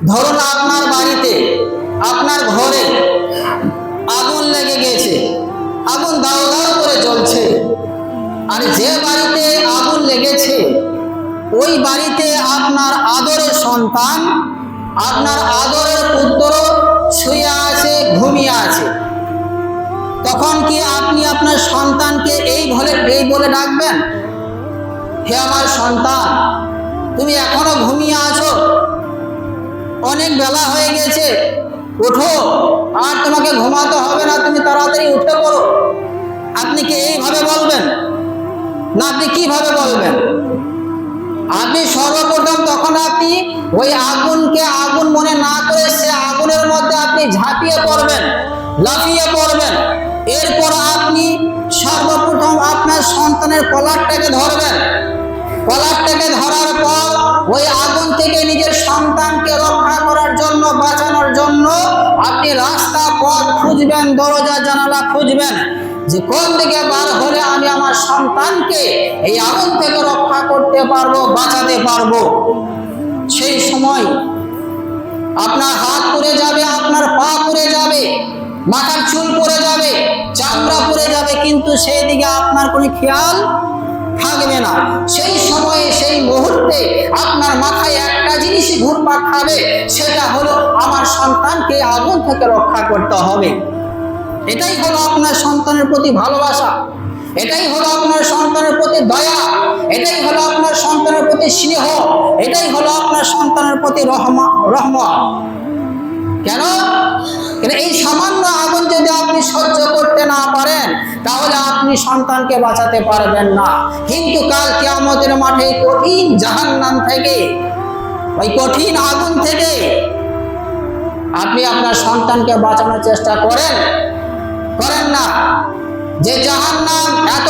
ধরুন আপনার বাড়িতে, আপনার ঘরে আগুন লেগে গেছে, আগুন দাউ দাউ করে জ্বলছে। আর যে বাড়িতে আগুন লেগেছে ওই বাড়িতে আপনার আদরের সন্তান, আপনার আদরের পুত্র শুয়ে আছে, ঘুমিয়ে আছে। তখন কি আপনি আপনার সন্তানকে এই বলে ডাকবেন, হে আমার সন্তান, তুমি এখনো ঘুমিয়ে আছো, অনেক বেলা হয়ে গেছে, ওঠো, আর তোমাকে ঘুমাতে হবে না, তুমি তাড়াতাড়ি উঠে পড়ো? আপনি কি এইভাবে বলবেন? না, আপনি কিভাবে বলবেন? আপনি সর্বপ্রথম তখন আপনি ওই আগুনকে আগুন মনে না করে সে আগুনের মধ্যে আপনি ঝাঁপিয়ে পড়বেন, লাফিয়ে পড়বেন। এরপর আপনি সর্বপ্রথম আপনার সন্তানের কলারটাকে ধরবেন। কলারটাকে ধরার পর ওই আগুন থেকে নিজের সন্তানকে রক্ষা করার জন্য, বাঁচানোর জন্য আপনি রাস্তা পথ খুঁজবেন, দরজা জানালা খুঁজবেন, যে কোন দিকে বার হলে আমি আমার সন্তানকে এই আগুন থেকে রক্ষা করতে পারবো, বাঁচাতে পারবো। সেই সময় আপনার হাত পুড়ে যাবে, আপনার পা পুড়ে যাবে, মাথার চুল পড়ে যাবে, চামড়া পড়ে যাবে, কিন্তু সেই দিকে আপনার কোনো খেয়াল থাকবে না। সেই সময়ে, সেই মুহূর্তে আপনার মাথায় একটা জিনিসই ঘুরপাক খাবে, সেটা হলো আমার সন্তানকে আগুন থেকে রক্ষা করতে হবে। এটাই হলো আপনার সন্তানের প্রতি ভালোবাসা, এটাই হলো আপনার সন্তানের প্রতি দয়া, এটাই হলো আপনার সন্তানের প্রতি স্নেহ, এটাই হলো আপনার সন্তানের প্রতি রহমত। কেন? এই সামান্য আগুন যদি আপনি সহ্য করতে না পারেন, তাহলে আপনি সন্তানকে বাঁচাতে পারবেন না। কিন্তু কাল কিয়ামতের মাঠে কঠিন জাহান্নাম থেকে, ওই কঠিন আগুন থেকে আপনি আপনার সন্তানকে বাঁচানোর চেষ্টা করেন না? যে জাহান্নাম এত